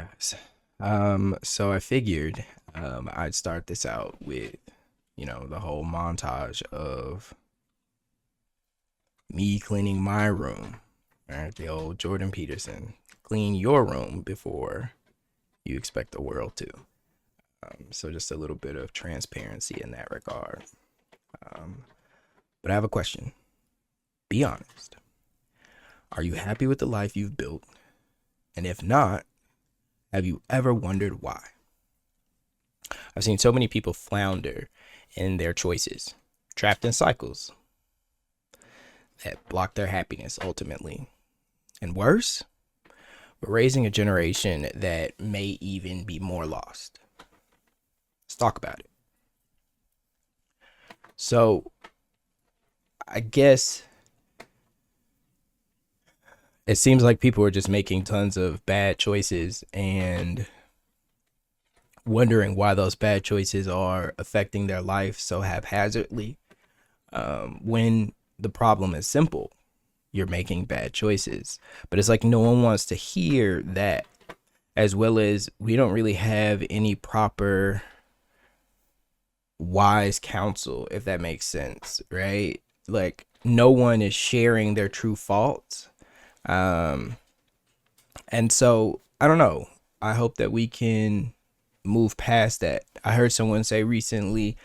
guys. So I figured I'd start this out with, the whole montage of me cleaning my room. Right? The old Jordan Peterson. Clean your room before you expect the world to. So just a little bit of transparency in that regard. Um, but I have a question. Be honest. Are you happy with the life you've built? And if not, have you ever wondered why? I've seen so many people flounder in their choices, trapped in cycles that block their happiness ultimately. And worse, we're raising a generation that may even be more lost. Let's talk about it. So, I guess it seems like people are just making tons of bad choices and wondering why those bad choices are affecting their life so haphazardly, when the problem is simple. You're making bad choices, but it's like no one wants to hear that, as well as we don't really have any proper wise counsel, if that makes sense, right? Like no one is sharing their true faults. um and so I don't know, I hope that we can move past that. I heard someone say recently,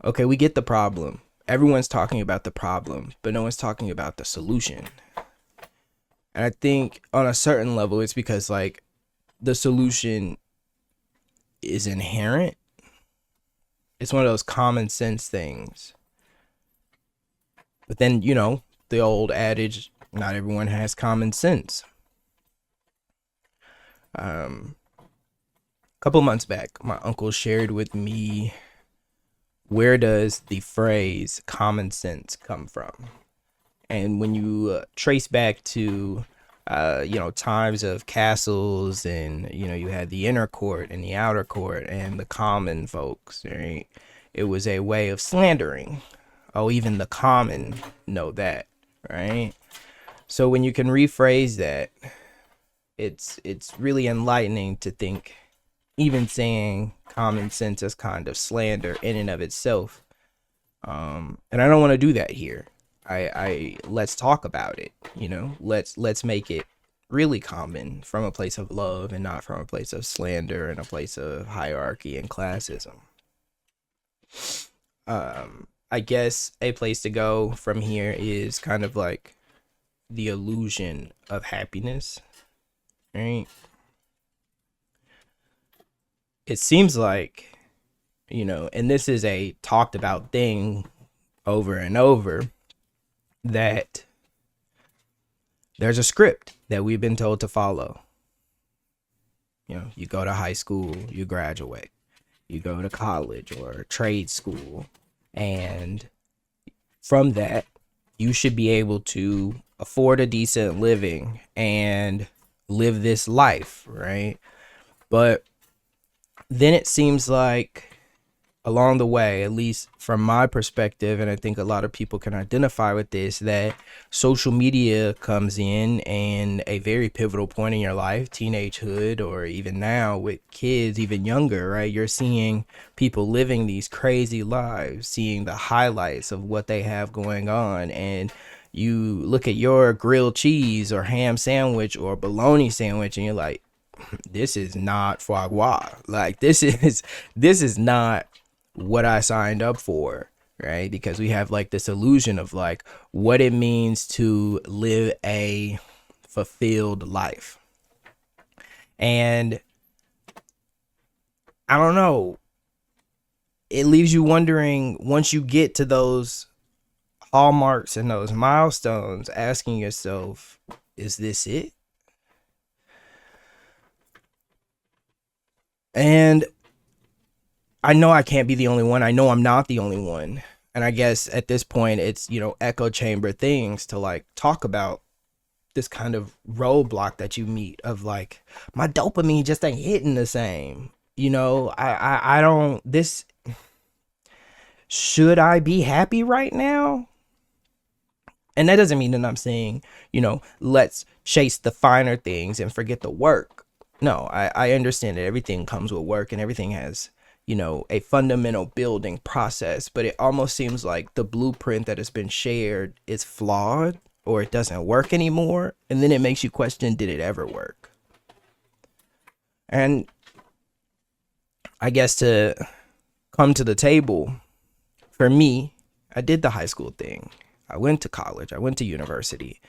okay, we get the problem. Everyone's talking about the problem, but no one's talking about the solution. And I think on a certain level, it's because like the solution is inherent. It's one of those common sense things. But then, the old adage, not everyone has common sense. A couple months back, my uncle shared with me, where does the phrase common sense come from? And when you trace back to, times of castles, and, you had the inner court and the outer court and the common folks, right? It was a way of slandering. Oh, even the common know that, right? So when you can rephrase that, it's really enlightening to think even saying common sense is kind of slander in and of itself. And I don't want to do that here. I let's talk about it. Let's make it really common from a place of love and not from a place of slander and a place of hierarchy and classism. I guess a place to go from here is kind of like the illusion of happiness, right? It seems like, and this is a talked about thing over and over, that there's a script that we've been told to follow. You go to high school, you graduate, you go to college or trade school, and from that, you should be able to afford a decent living and live this life, right? But then it seems like along the way, at least from my perspective, and I think a lot of people can identify with this, that social media comes in and a very pivotal point in your life, teenagehood, or even now with kids, even younger, right? You're seeing people living these crazy lives, seeing the highlights of what they have going on, and you look at your grilled cheese or ham sandwich or bologna sandwich and you're like, this is not foie gras. Like this is not what I signed up for, right? Because we have like this illusion of like what it means to live a fulfilled life. And I don't know, it leaves you wondering, once you get to those hallmarks and those milestones, asking yourself, is this it? And I know I can't be the only one. I know I'm not the only one. And I guess at this point, it's, echo chamber things to like talk about this kind of roadblock that you meet of like, my dopamine just ain't hitting the same. I don't, this, should I be happy right now? And that doesn't mean that I'm saying, let's chase the finer things and forget the work. No, I understand that everything comes with work and everything has, a fundamental building process, but it almost seems like the blueprint that has been shared is flawed or it doesn't work anymore. And then it makes you question, did it ever work? And I guess to come to the table, for me, I did the high school thing. I went to college, I went to university.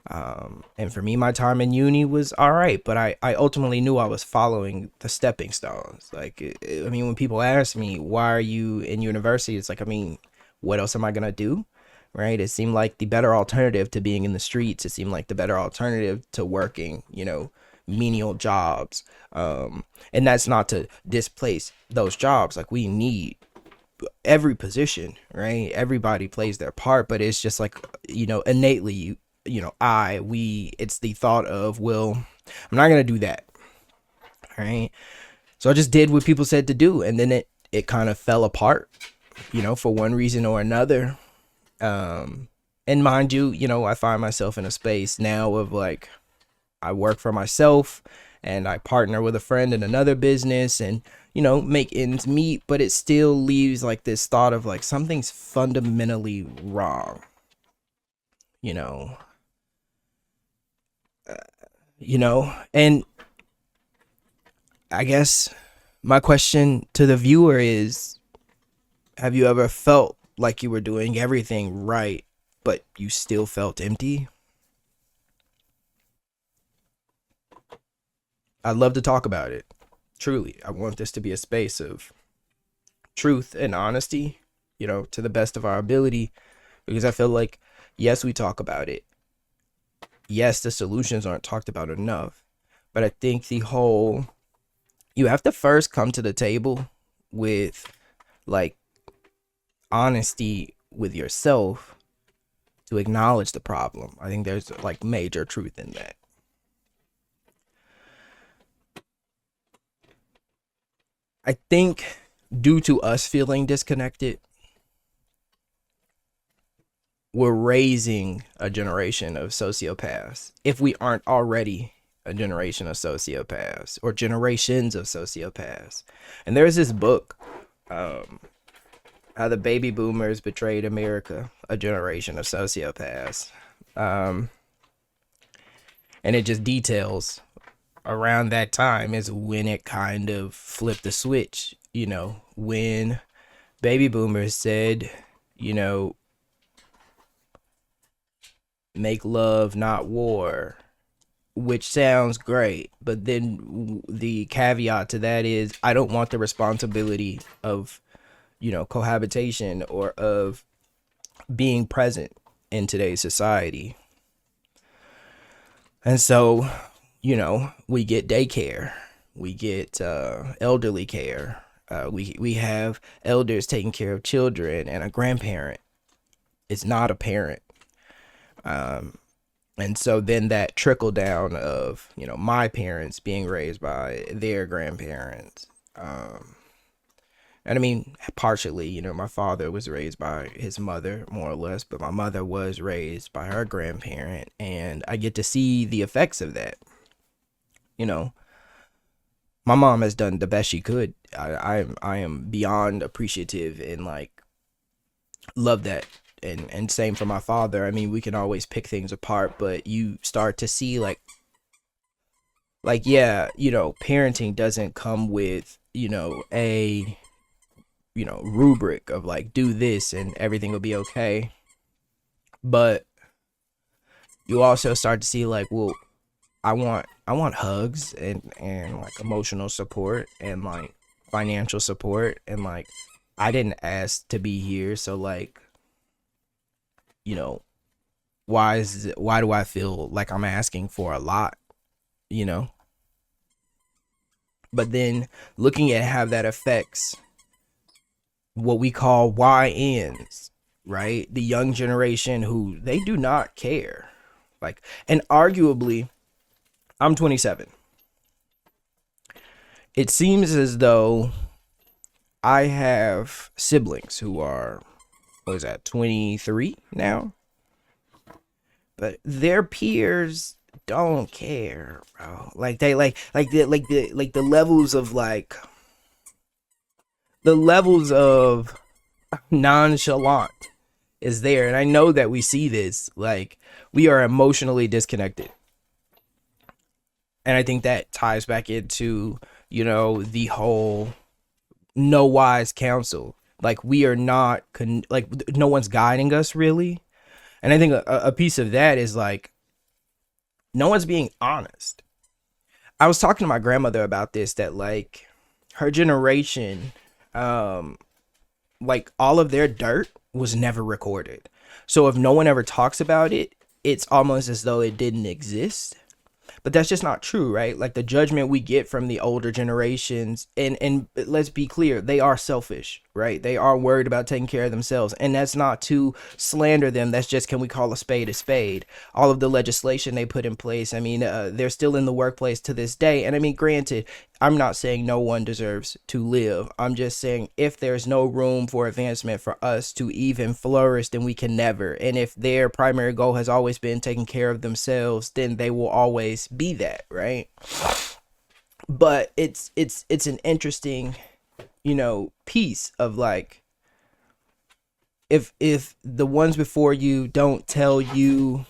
And for me, my time in uni was all right, but I ultimately knew I was following the stepping stones. Like, I mean, when people ask me, why are you in university? It's like, I mean, what else am I going to do? Right? It seemed like the better alternative to being in the streets. It seemed like the better alternative to working, menial jobs. And that's not to displace those jobs. Like, we need every position, right? Everybody plays their part, but it's just like, innately, it's the thought of, well, I'm not gonna do that, right? So I just did what people said to do, and then it kind of fell apart, for one reason or another. And mind you, I find myself in a space now of like, I work for myself and I partner with a friend in another business and, make ends meet, but it still leaves like this thought of like something's fundamentally wrong, you know, and I guess my question to the viewer is, have you ever felt like you were doing everything right, but you still felt empty? I'd love to talk about it. Truly, I want this to be a space of truth and honesty, to the best of our ability, because I feel like, yes, we talk about it. Yes, the solutions aren't talked about enough. But I think you have to first come to the table with like honesty with yourself to acknowledge the problem. I think there's like major truth in that. I think due to us feeling disconnected, we're raising a generation of sociopaths if we aren't already a generation of sociopaths or generations of sociopaths. And there's this book, um, How the Baby Boomers Betrayed America, a generation of sociopaths. Um, and it just details around that time is when it kind of flipped the switch, when baby boomers said, you know, make love, not war, which sounds great. But then the caveat to that is, I don't want the responsibility of, cohabitation or of being present in today's society. And so, we get daycare, we get elderly care. We have elders taking care of children, and a grandparent is not a parent. Um, and so then that trickle down of, my parents being raised by their grandparents. And I mean, partially, my father was raised by his mother, more or less, but my mother was raised by her grandparent, and I get to see the effects of that. You know, my mom has done the best she could. I am beyond appreciative and like love that. And same for my father. I mean, we can always pick things apart, but you start to see like yeah, parenting doesn't come with, a rubric of like do this and everything will be okay. But you also start to see like, well, I want hugs and like emotional support and like financial support, and like I didn't ask to be here, so like, you know, why do I feel like I'm asking for a lot, you know? But then looking at how that affects what we call YNs, right? The young generation who they do not care. Like, and arguably, I'm 27. It seems as though I have siblings who are, what is that, 23 now? But their peers don't care, bro. Like they like the levels of nonchalant is there. And I know that we see this, like we are emotionally disconnected. And I think that ties back into, the whole no wise counsel. Like we are not like no one's guiding us really. And I think a piece of that is like no one's being honest. I was talking to my grandmother about this, that like her generation, um like all of their dirt was never recorded. So if no one ever talks about it, it's almost as though it didn't exist. But that's just not true, right? Like the judgment we get from the older generations, and let's be clear, they are selfish, right? They are worried about taking care of themselves, and that's not to slander them. That's just, can we call a spade a spade? All of the legislation they put in place, I mean, they're still in the workplace to this day. And I mean, granted, I'm not saying no one deserves to live. I'm just saying if there's no room for advancement for us to even flourish, then we can never. And if their primary goal has always been taking care of themselves, then they will always be that, right? But it's an interesting, piece of like, if the ones before you don't tell you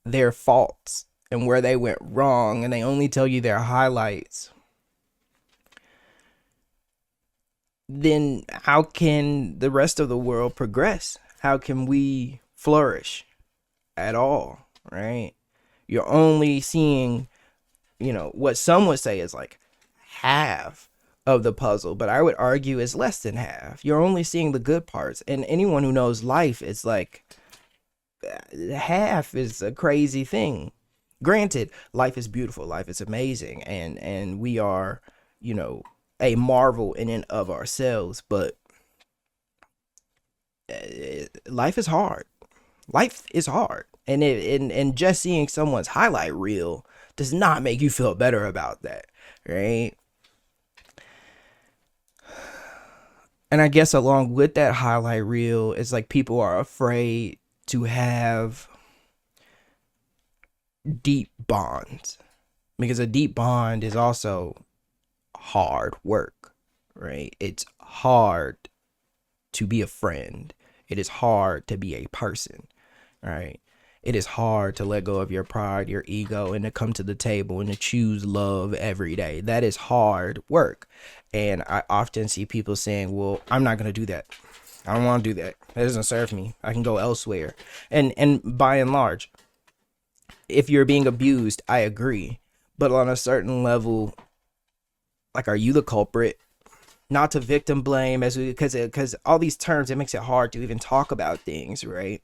their faults and where they went wrong, and they only tell you their highlights, then how can the rest of the world progress? How can we flourish at all, right? You're only seeing, what some would say is like half of the puzzle, but I would argue is less than half. You're only seeing the good parts. And anyone who knows life, it's like half is a crazy thing. Granted, life is beautiful, life is amazing, and we are, you know, a marvel in and of ourselves, but life is hard. Life is hard. And just seeing someone's highlight reel does not make you feel better about that, right? And I guess along with that highlight reel, it's like people are afraid to have deep bonds, because a deep bond is also hard work, right? It's hard to be a friend. It is hard to be a person, right? It is hard to let go of your pride, your ego, and to come to the table and to choose love every day. That is hard work. And I often see people saying, well, I'm not going to do that. I don't want to do that. That doesn't serve me. I can go elsewhere. And by and large, if you're being abused, I agree. But on a certain level, like, are you the culprit? Not to victim blame, as we, because all these terms, it makes it hard to even talk about things, right?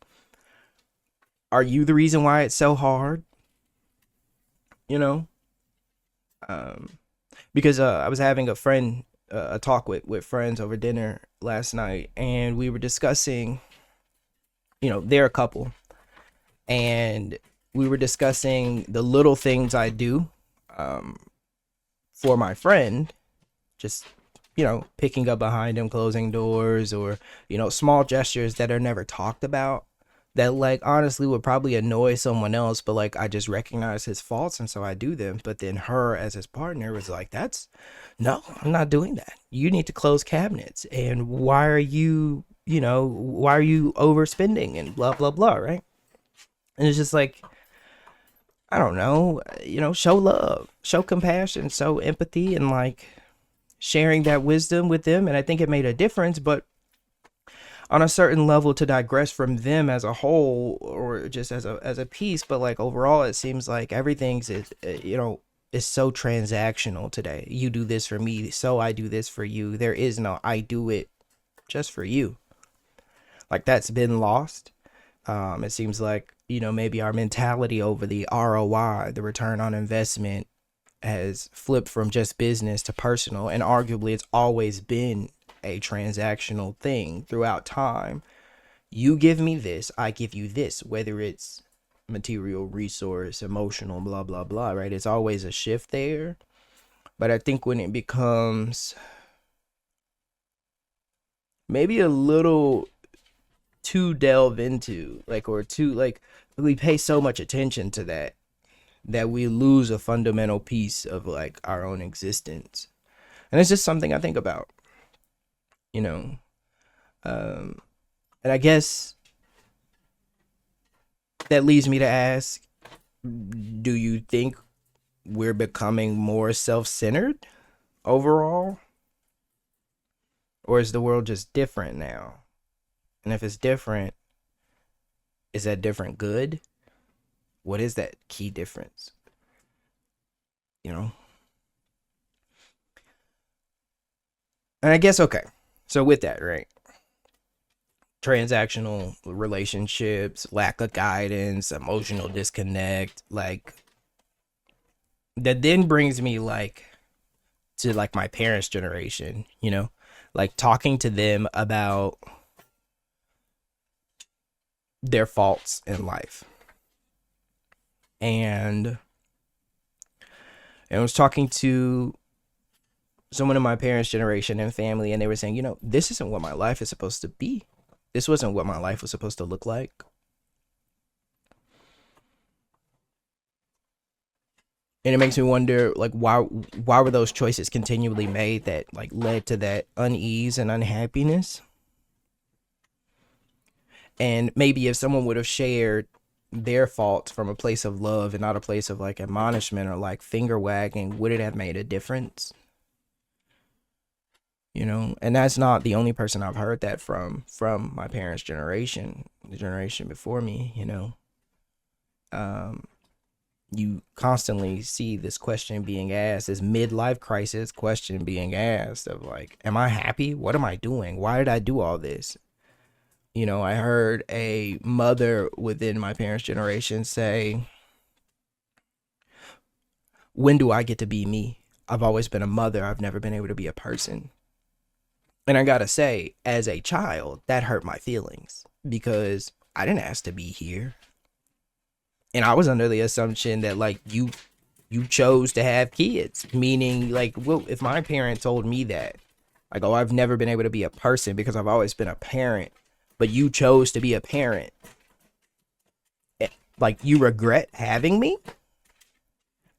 Are you the reason why it's so hard? You know, um, because I was having a talk with friends over dinner last night, and we were discussing, they're a couple, and we were discussing the little things I do, um, for my friend, just picking up behind him, closing doors, or small gestures that are never talked about, that like honestly would probably annoy someone else, but like I just recognize his faults and so I do them. But then her as his partner was like, that's no, I'm not doing that. You need to close cabinets, and why are you overspending and blah blah blah, right? And it's just like, I don't know, show love, show compassion, show empathy, and like sharing that wisdom with them. And I think it made a difference. But on a certain level, to digress from them as a whole, or just as a piece, but like overall, it seems like everything's is so transactional today. You do this for me, so I do this for you. There is no I do it just for you. Like that's been lost. It seems like, maybe our mentality over the ROI, the return on investment, has flipped from just business to personal, and arguably it's always been a transactional thing throughout time. You give me this, I give you this, whether it's material, resource, emotional, blah blah blah, right? It's always a shift there. But I think when it becomes maybe a little too delve into, like, or too like we pay so much attention to that, that we lose a fundamental piece of like our own existence. And it's just something I think about, you know. Um, and I guess that leads me to ask, do you think we're becoming more self-centered overall, or is the world just different now? And if it's different, is that different good? What is that key difference? You know? And I guess, okay. So with that, right? Transactional relationships, lack of guidance, emotional disconnect, like that then brings me like to like my parents' generation, you know? Like talking to them about their faults in life. And I was talking to someone in my parents' generation and family, and they were saying, you know, this isn't what my life is supposed to be. This wasn't what my life was supposed to look like. And it makes me wonder, like, why were those choices continually made that like led to that unease and unhappiness? And maybe if someone would have shared their faults from a place of love and not a place of like admonishment or like finger wagging, would it have made a difference? You know, and that's not the only person I've heard that from my parents' generation, the generation before me, you know. Um, you constantly see this question being asked, this midlife crisis question being asked of like, am I happy? What am I doing? Why did I do all this? You know, I heard a mother within my parents' generation say, when do I get to be me? I've always been a mother. I've never been able to be a person. And I gotta say, as a child, that hurt my feelings because I didn't ask to be here. And I was under the assumption that like you chose to have kids, meaning like, well, if my parent told me that, like, oh, I've never been able to be a person because I've always been a parent, but you chose to be a parent, like you regret having me?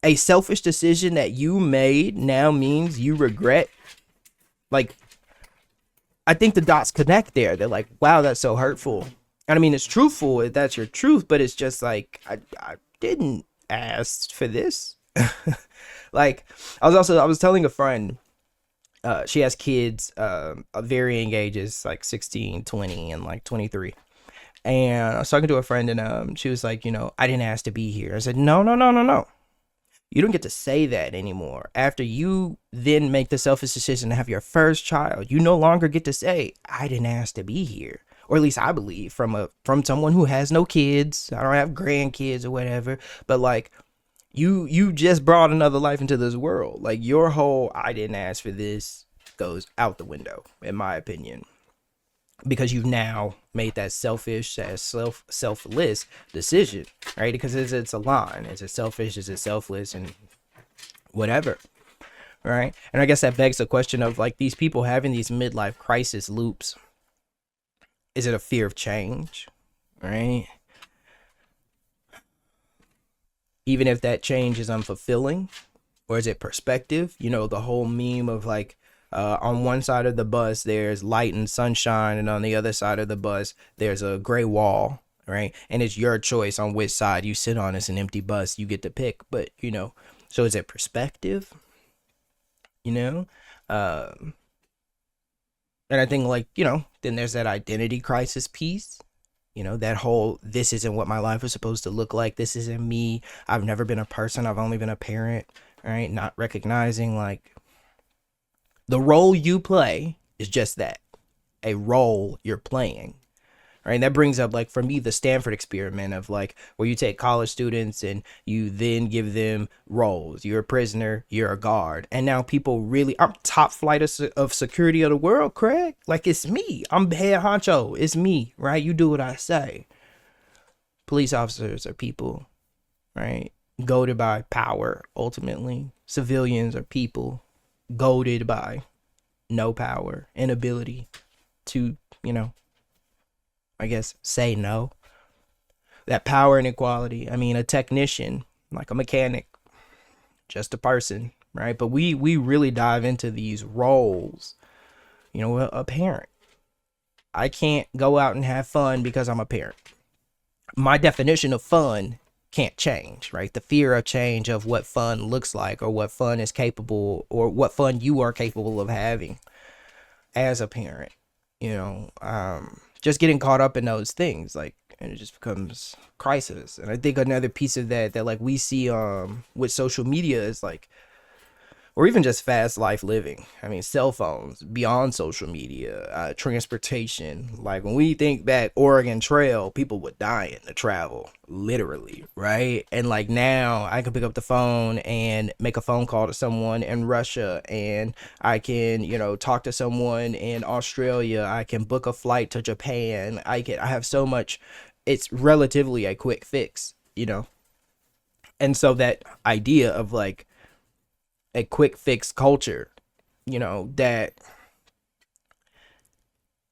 A selfish decision that you made now means you regret, like, I think the dots connect there. They're like, wow, that's so hurtful. And I mean, it's truthful if that's your truth, but it's just like, I didn't ask for this. Like, I was telling a friend, she has kids of varying ages, like 16, 20, and like 23. And I was talking to a friend, and she was like, you know, I didn't ask to be here. I said, no, no, no, no, no. You don't get to say that anymore. After you then make the selfish decision to have your first child, you no longer get to say, I didn't ask to be here. Or at least I believe from someone who has no kids. I don't have grandkids or whatever. But like you just brought another life into this world. Like your whole I didn't ask for this goes out the window, in my opinion. Because you've now made that selfish, that selfless decision, right? Because it's a line. Is it selfish? Is it selfless? And whatever, right? And I guess that begs the question of like these people having these midlife crisis loops. Is it a fear of change, right? Even if that change is unfulfilling, or is it perspective? You know, the whole meme of like, on one side of the bus there's light and sunshine, and on the other side of the bus there's a gray wall, right? And it's your choice on which side you sit on. It's an empty bus, you get to pick. But you know, so is it perspective? You know, um, and I think like, you know, then there's that identity crisis piece. You know, that whole this isn't what my life was supposed to look like. This isn't me. I've never been a person. I've only been a parent. Right? Not recognizing like the role you play is just that, a role you're playing. Right? And that brings up like for me the Stanford experiment of like where you take college students and you then give them roles. You're a prisoner, you're a guard, and now people really, I'm top flight of security of the world, Craig. Like it's me. I'm head honcho. It's me, right? You do what I say. Police officers are people, right? Goaded by power. Ultimately, civilians are people goaded by no power, inability to, you know, I guess say no. That power inequality. I mean, a technician like a mechanic, just a person, right? But we really dive into these roles. You know, a parent. I can't go out and have fun because I'm a parent. My definition of fun can't change, right? The fear of change of what fun looks like, or what fun is capable, or what fun you are capable of having as a parent, just getting caught up in those things, like, and it just becomes crisis. And I think another piece of that like we see with social media is like, or even just fast life living. I mean, cell phones, beyond social media, transportation. Like when we think back, Oregon Trail, people were dying to travel, literally, right? And like now, I can pick up the phone and make a phone call to someone in Russia, and I can, talk to someone in Australia. I can book a flight to Japan. I have so much. It's relatively a quick fix. And so that idea of like a quick fix culture, that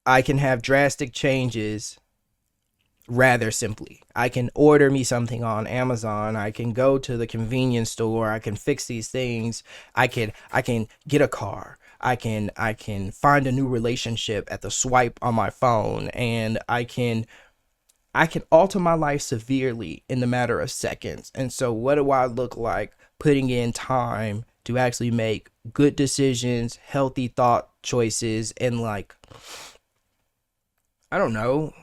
I can have drastic changes rather simply. I can order me something on Amazon. I can go to the convenience store. I can fix these things. I can get a car. I can find a new relationship at the swipe on my phone, and I can alter my life severely in the matter of seconds. And so what do I look like putting in time to actually make good decisions, healthy thought choices, and like, I don't know,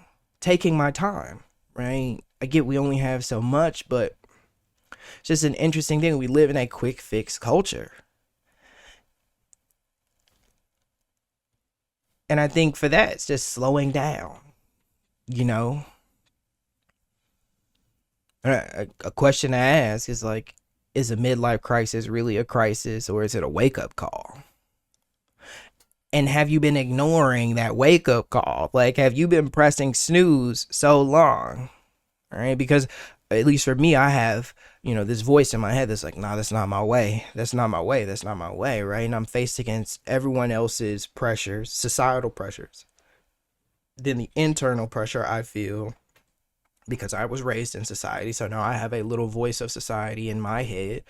taking my time, right? I get we only have so much, but it's just an interesting thing. We live in a quick fix culture. And I think for that, it's just slowing down, you know? A question to ask is like, is a midlife crisis really a crisis, or is it a wake up call? And have you been ignoring that wake up call? Like, have you been pressing snooze so long? All right. Because at least for me, I have, this voice in my head that's like, nah, that's not my way. That's not my way. That's not my way. Right. And I'm faced against everyone else's pressures, societal pressures. Then the internal pressure I feel because I was raised in society. So now I have a little voice of society in my head.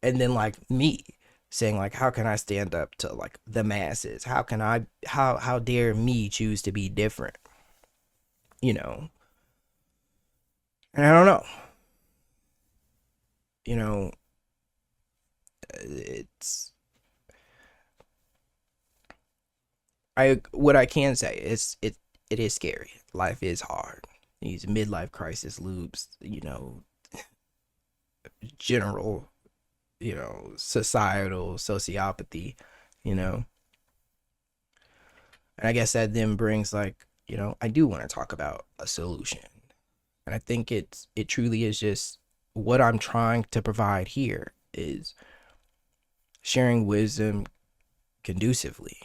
And then like me saying like, how can I stand up to like the masses? How dare me choose to be different? You know, and I don't know, you know, it's, what I can say is it is scary. Life is hard. These midlife crisis loops, general, societal sociopathy, you know. And I guess that then brings like, I do want to talk about a solution. And I think it truly is just what I'm trying to provide here is sharing wisdom conducively,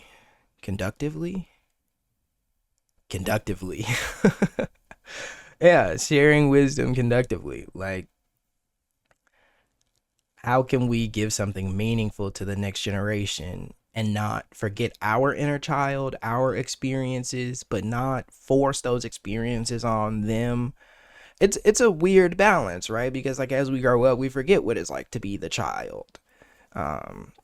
conductively, conductively. Yeah, sharing wisdom conductively. Like, how can we give something meaningful to the next generation and not forget our inner child, our experiences, but not force those experiences on them? It's a weird balance, right? Because like as we grow up, we forget what it's like to be the child.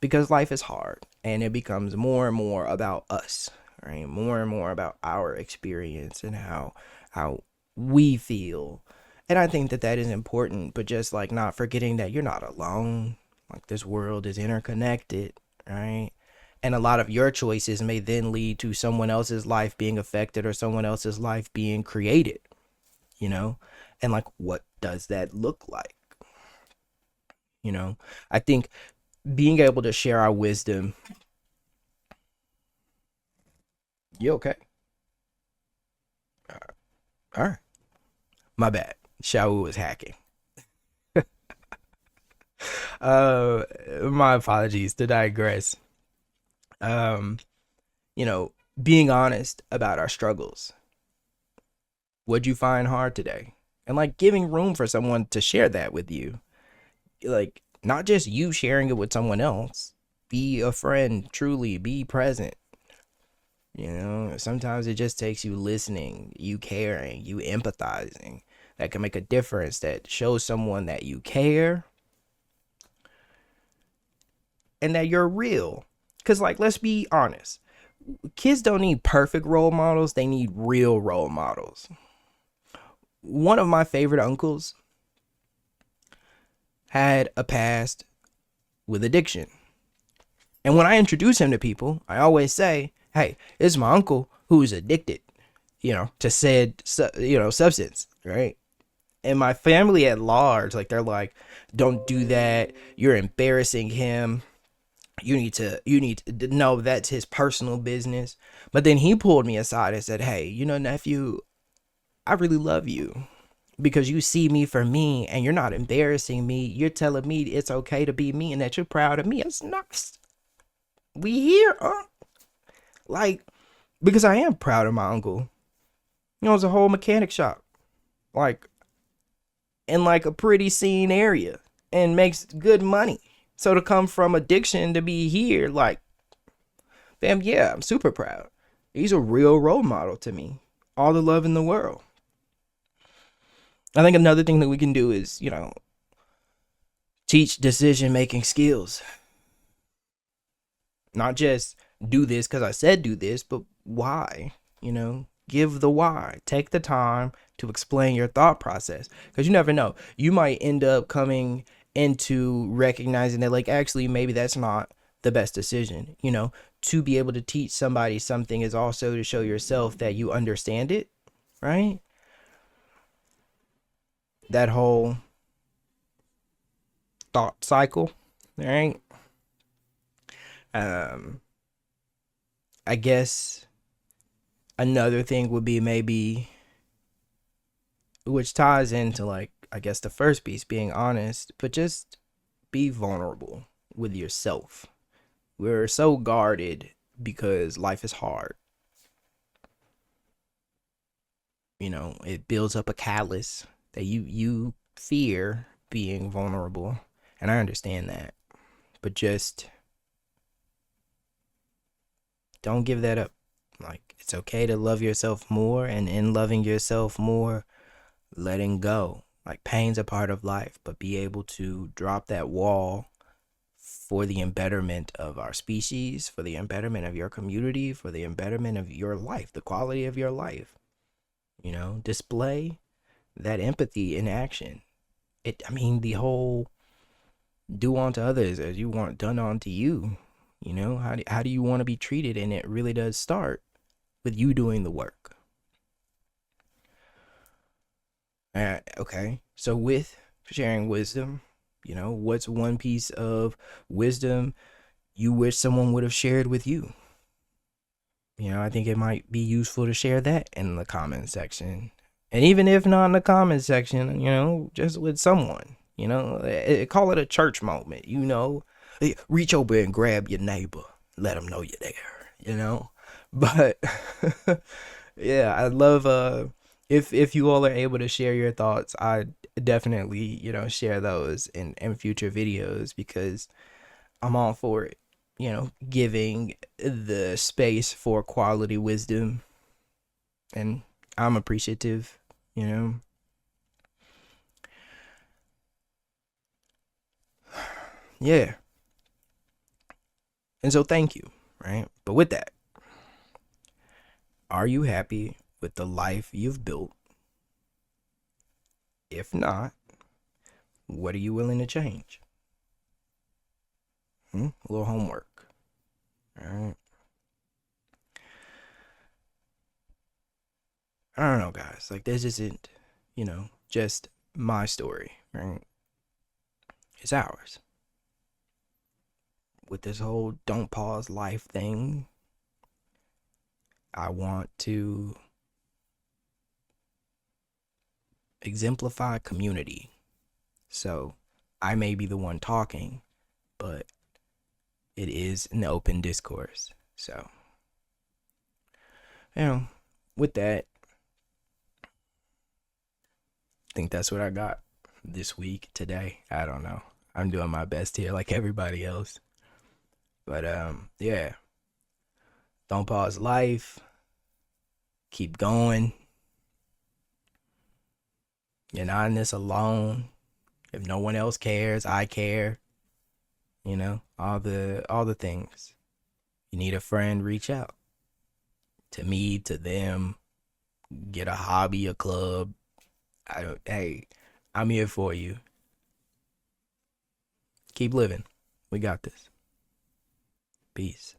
Because life is hard and it becomes more and more about us, right? More and more about our experience and how we feel. And I think that that is important, but just like not forgetting that you're not alone. Like this world is interconnected, right? And a lot of your choices may then lead to someone else's life being affected or someone else's life being created, you know? And like, what does that look like? You know, I think being able to share our wisdom. You okay? All right. My bad. Shawu was hacking. Uh, my apologies to digress. Um, you know, being honest about our struggles. What'd you find hard today? And like giving room for someone to share that with you. Like, not just you sharing it with someone else. Be a friend, truly, be present. Sometimes it just takes you listening, you caring, you empathizing. that can make a difference, that shows someone that you care and that you're real. Because, like, let's be honest, kids don't need perfect role models, they need real role models. One of my favorite uncles had a past with addiction. And when I introduce him to people, I always say, hey, this is my uncle who's addicted, to said, substance, right? And my family at large, like, they're like, don't do that. You're embarrassing him. You need to know that's his personal business. But then he pulled me aside and said, hey, nephew, I really love you because you see me for me and you're not embarrassing me. You're telling me it's okay to be me and that you're proud of me. It's nice. We here, like, because I am proud of my uncle. It's a whole mechanic shop, like, in like a pretty scene area, and makes good money. So to come from addiction to be here, like, fam, yeah, I'm super proud. He's a real role model to me. All the love in the world. I think another thing that we can do is, teach decision making skills. Not just do this because I said do this, but why? Give the why. Take the time to explain your thought process, because you never know. You might end up coming into recognizing that, like, actually, maybe that's not the best decision. To be able to teach somebody something is also to show yourself that you understand it, right? That whole thought cycle, right? I guess another thing would be maybe, which ties into, like, I guess the first piece, being honest, but just be vulnerable with yourself. We're so guarded because life is hard. It builds up a callus that you fear being vulnerable. And I understand that. But just don't give that up. Like, it's okay to love yourself more, and in loving yourself more, letting go. Like, pain's a part of life, but be able to drop that wall for the embetterment of our species, for the embetterment of your community, for the embetterment of your life, the quality of your life. Display that empathy in action. The whole do unto others as you want done unto you. How do you want to be treated? And it really does start with you doing the work. Okay. So with sharing wisdom, what's one piece of wisdom you wish someone would have shared with you? I think it might be useful to share that in the comment section. And even if not in the comment section, just with someone, call it a church moment, reach over and grab your neighbor, let them know you're there, but yeah, I love, if you all are able to share your thoughts, I definitely, share those in future videos, because I'm all for it. Giving the space for quality wisdom, and I'm appreciative, yeah. And so thank you, right? But with that, are you happy with the life you've built? If not, what are you willing to change? A little homework. All right. I don't know, guys. Like, this isn't, just my story, right? It's ours. With this whole don't pause life thing, I want to exemplify community. So I may be the one talking, but it is an open discourse. So, with that, I think that's what I got this week, today. I don't know. I'm doing my best here like everybody else. But yeah. Don't pause life. Keep going. You're not in this alone. If no one else cares, I care. You know, all the things. You need a friend, reach out to me, to them. Get a hobby, a club. I don't. Hey, I'm here for you. Keep living. We got this. Peace.